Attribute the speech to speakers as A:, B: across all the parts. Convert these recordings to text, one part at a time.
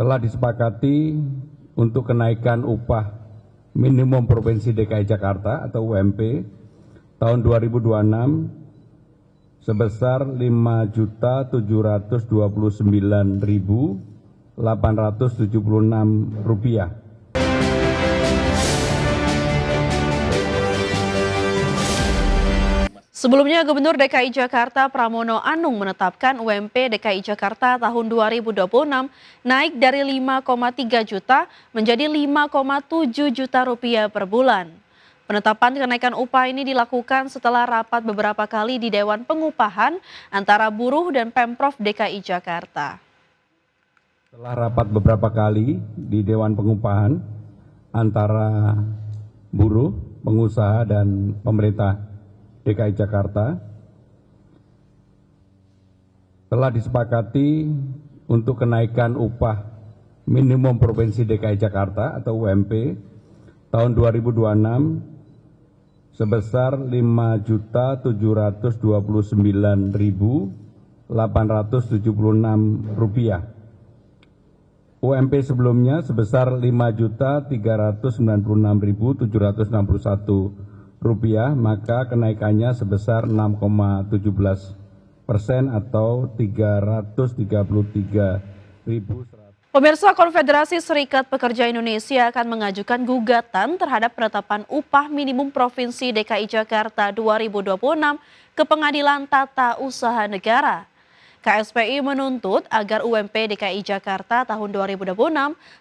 A: telah disepakati untuk kenaikan upah minimum Provinsi DKI Jakarta atau UMP tahun 2026 sebesar Rp5.729.876.
B: Sebelumnya, Gubernur DKI Jakarta Pramono Anung menetapkan UMP DKI Jakarta tahun 2026 naik dari 5,3 juta menjadi 5,7 juta rupiah per bulan. Penetapan kenaikan upah ini dilakukan setelah rapat beberapa kali di Dewan Pengupahan antara buruh dan Pemprov DKI Jakarta.
A: Setelah rapat beberapa kali di Dewan Pengupahan antara buruh, pengusaha, dan pemerintah DKI Jakarta, telah disepakati untuk kenaikan upah minimum Provinsi DKI Jakarta atau UMP tahun 2026 sebesar Rp5.729.876. UMP sebelumnya sebesar Rp5.396.761, maka kenaikannya sebesar 6,17% atau Rp333.100.
B: Pemirsa, Konfederasi Serikat Pekerja Indonesia akan mengajukan gugatan terhadap penetapan upah minimum Provinsi DKI Jakarta 2026 ke Pengadilan Tata Usaha Negara. KSPI menuntut agar UMP DKI Jakarta tahun 2026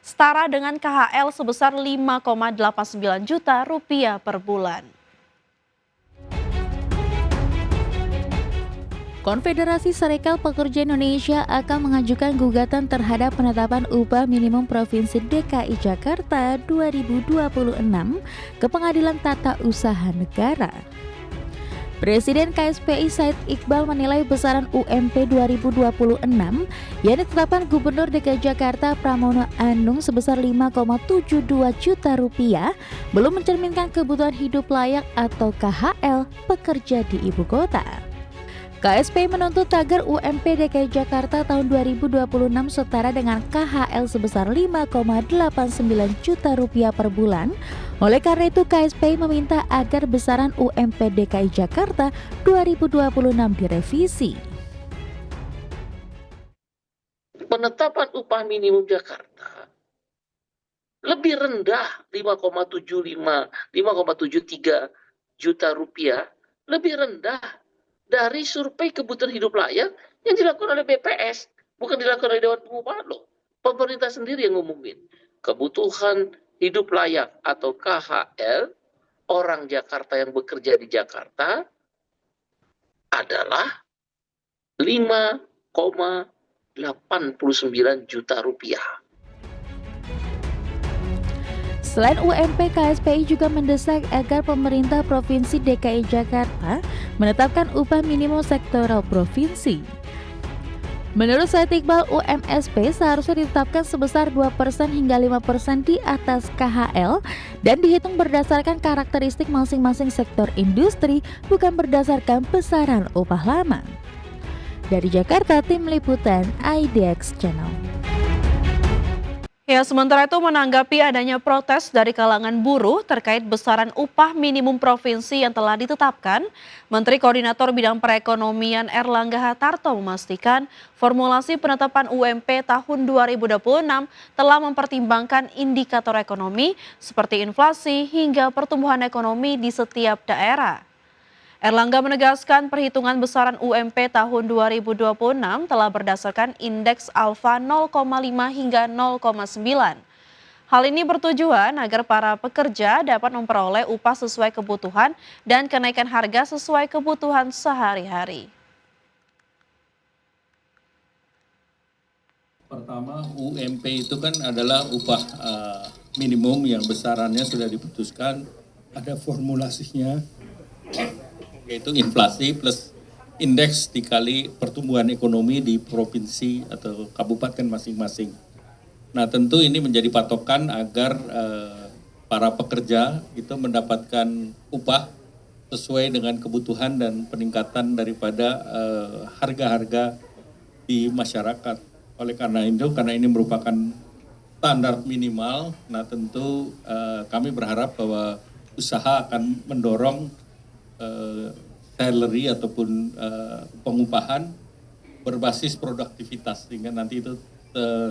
B: setara dengan KHL sebesar 5,89 juta rupiah per bulan.
C: Konfederasi Serikat Pekerja Indonesia akan mengajukan gugatan terhadap penetapan upah minimum Provinsi DKI Jakarta 2026 ke Pengadilan Tata Usaha Negara. Presiden KSPI Said Iqbal menilai besaran UMP 2026 yang ditetapkan Gubernur DKI Jakarta Pramono Anung sebesar 5,72 juta rupiah belum mencerminkan kebutuhan hidup layak atau KHL pekerja di ibu kota. KSPI menuntut agar UMP DKI Jakarta tahun 2026 setara dengan KHL sebesar 5,89 juta rupiah per bulan. Oleh karena itu, KSPI meminta agar besaran UMP DKI Jakarta 2026 direvisi.
D: Penetapan upah minimum Jakarta lebih rendah 5,73 juta rupiah, lebih rendah dari survei kebutuhan hidup layak yang dilakukan oleh BPS, bukan dilakukan oleh Dewan Pengupahan loh. Pemerintah sendiri yang ngumumin. Kebutuhan hidup layak atau KHL orang Jakarta yang bekerja di Jakarta adalah 5,89 juta rupiah.
C: Selain UMP, KSPI juga mendesak agar pemerintah Provinsi DKI Jakarta menetapkan upah minimum sektoral provinsi. Menurut Said Iqbal, UMSP seharusnya ditetapkan sebesar 2% hingga 5% di atas KHL dan dihitung berdasarkan karakteristik masing-masing sektor industri, bukan berdasarkan besaran upah lama. Dari Jakarta, Tim Liputan IDX Channel.
B: Ya, sementara itu menanggapi adanya protes dari kalangan buruh terkait besaran upah minimum provinsi yang telah ditetapkan, Menteri Koordinator Bidang Perekonomian Erlangga Hartarto memastikan formulasi penetapan UMP tahun 2026 telah mempertimbangkan indikator ekonomi seperti inflasi hingga pertumbuhan ekonomi di setiap daerah. Erlangga menegaskan perhitungan besaran UMP tahun 2026 telah berdasarkan indeks alfa 0,5 hingga 0,9. Hal ini bertujuan agar para pekerja dapat memperoleh upah sesuai kebutuhan dan kenaikan harga sesuai kebutuhan sehari-hari.
E: Pertama, UMP itu kan adalah upah minimum yang besarannya sudah diputuskan, ada formulasinya, yaitu inflasi plus indeks dikali pertumbuhan ekonomi di provinsi atau kabupaten masing-masing. Nah, tentu ini menjadi patokan agar para pekerja itu mendapatkan upah sesuai dengan kebutuhan dan peningkatan daripada harga-harga di masyarakat. Oleh karena itu, karena ini merupakan standar minimal. Nah tentu kami berharap bahwa usaha akan mendorong salary ataupun pengupahan berbasis produktivitas, sehingga nanti itu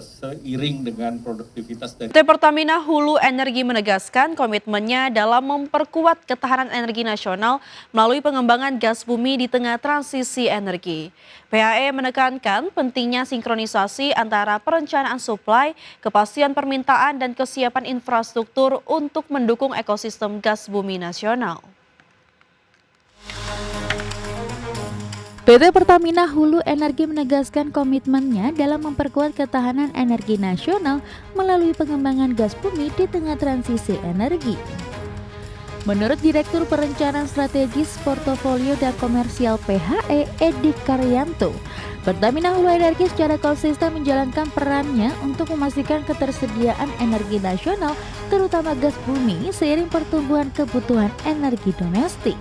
E: seiring dengan produktivitas dari
B: PT Pertamina Hulu Energi menegaskan komitmennya dalam memperkuat ketahanan energi nasional melalui pengembangan gas bumi di tengah transisi energi. PHE menekankan pentingnya sinkronisasi antara perencanaan suplai, kepastian permintaan, dan kesiapan infrastruktur untuk mendukung ekosistem gas bumi nasional.
C: PT Pertamina Hulu Energi menegaskan komitmennya dalam memperkuat ketahanan energi nasional melalui pengembangan gas bumi di tengah transisi energi. Menurut Direktur Perencanaan Strategis Portofolio dan Komersial PHE, Edi Karyanto, Pertamina Hulu Energi secara konsisten menjalankan perannya untuk memastikan ketersediaan energi nasional, terutama gas bumi, seiring pertumbuhan kebutuhan energi domestik.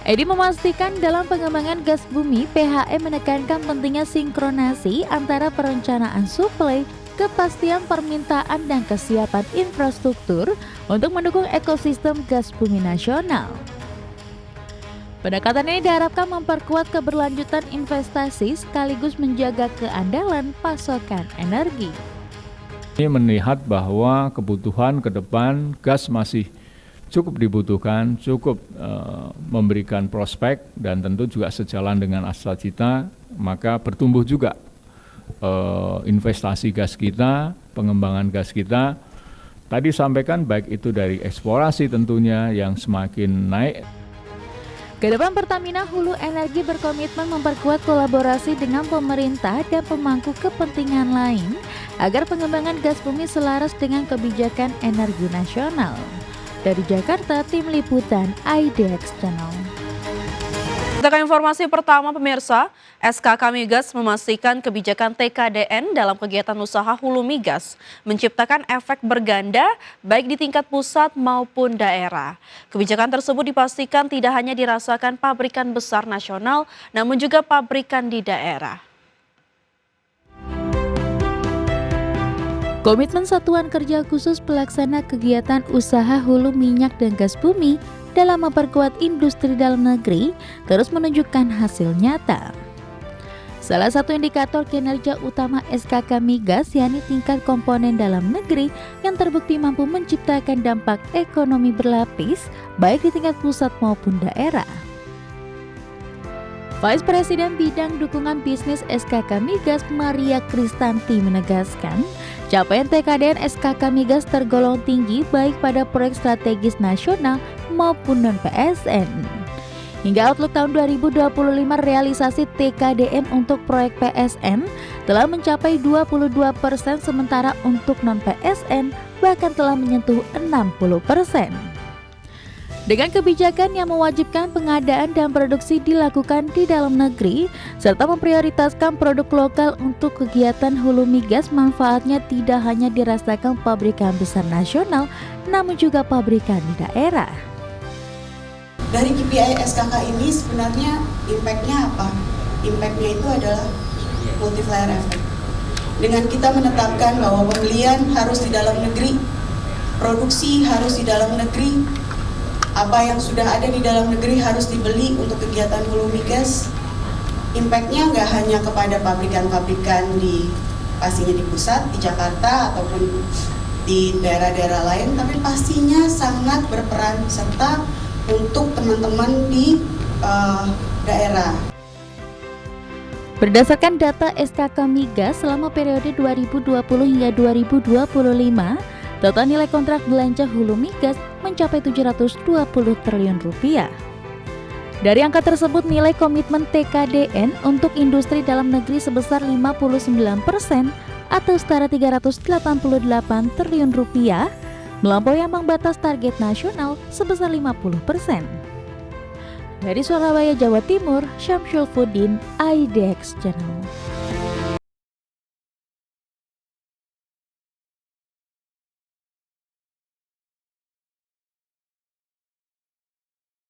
C: Edi memastikan dalam pengembangan gas bumi, PHE menekankan pentingnya sinkronasi antara perencanaan suplai, kepastian permintaan, dan kesiapan infrastruktur untuk mendukung ekosistem gas bumi nasional. Pendekatan ini diharapkan memperkuat keberlanjutan investasi sekaligus menjaga keandalan pasokan energi.
F: Ini melihat bahwa kebutuhan ke depan gas masih cukup dibutuhkan, cukup memberikan prospek, dan tentu juga sejalan dengan asa cita, maka bertumbuh juga investasi gas kita, pengembangan gas kita. Tadi sampaikan baik itu dari eksplorasi tentunya yang semakin naik.
C: Kedepan Pertamina Hulu Energi berkomitmen memperkuat kolaborasi dengan pemerintah dan pemangku kepentingan lain agar pengembangan gas bumi selaras dengan kebijakan energi nasional. Dari Jakarta, Tim Liputan IDX Channel.
B: Kita ke informasi pertama pemirsa, SKK Migas memastikan kebijakan TKDN dalam kegiatan usaha hulu migas menciptakan efek berganda baik di tingkat pusat maupun daerah. Kebijakan tersebut dipastikan tidak hanya dirasakan pabrikan besar nasional, namun juga pabrikan di daerah.
C: Komitmen Satuan Kerja Khusus Pelaksana Kegiatan Usaha Hulu Minyak dan Gas Bumi dalam memperkuat industri dalam negeri terus menunjukkan hasil nyata. Salah satu indikator kinerja utama SKK Migas yakni tingkat komponen dalam negeri yang terbukti mampu menciptakan dampak ekonomi berlapis baik di tingkat pusat maupun daerah. Vice Presiden Bidang Dukungan Bisnis SKK Migas Maria Kristanti menegaskan, capaian TKDN SKK Migas tergolong tinggi baik pada proyek strategis nasional maupun non-PSN. Hingga outlook tahun 2025 realisasi TKDN untuk proyek PSN telah mencapai 22%, sementara untuk non-PSN bahkan telah menyentuh 60%. Dengan kebijakan yang mewajibkan pengadaan dan produksi dilakukan di dalam negeri, serta memprioritaskan produk lokal untuk kegiatan hulu migas, manfaatnya tidak hanya dirasakan pabrikan besar nasional, namun juga pabrikan di daerah.
G: Dari KPI SKK ini sebenarnya impact-nya apa? Impact-nya itu adalah multiplier effect. Dengan kita menetapkan bahwa pembelian harus di dalam negeri, produksi harus di dalam negeri, apa yang sudah ada di dalam negeri harus dibeli untuk kegiatan hulu migas. Impact-nya nggak hanya kepada pabrikan-pabrikan pastinya di pusat, di Jakarta ataupun di daerah-daerah lain, tapi pastinya sangat berperan serta untuk teman-teman di daerah.
C: Berdasarkan data SKK Migas selama periode 2020 hingga 2025, total nilai kontrak belanja hulu migas mencapai 720 triliun rupiah. Dari angka tersebut, nilai komitmen TKDN untuk industri dalam negeri sebesar 59% atau setara 388 triliun rupiah, melampaui ambang batas target nasional sebesar 50%. Dari Surabaya, Jawa Timur, Syamsul Fudin, IDX Channel.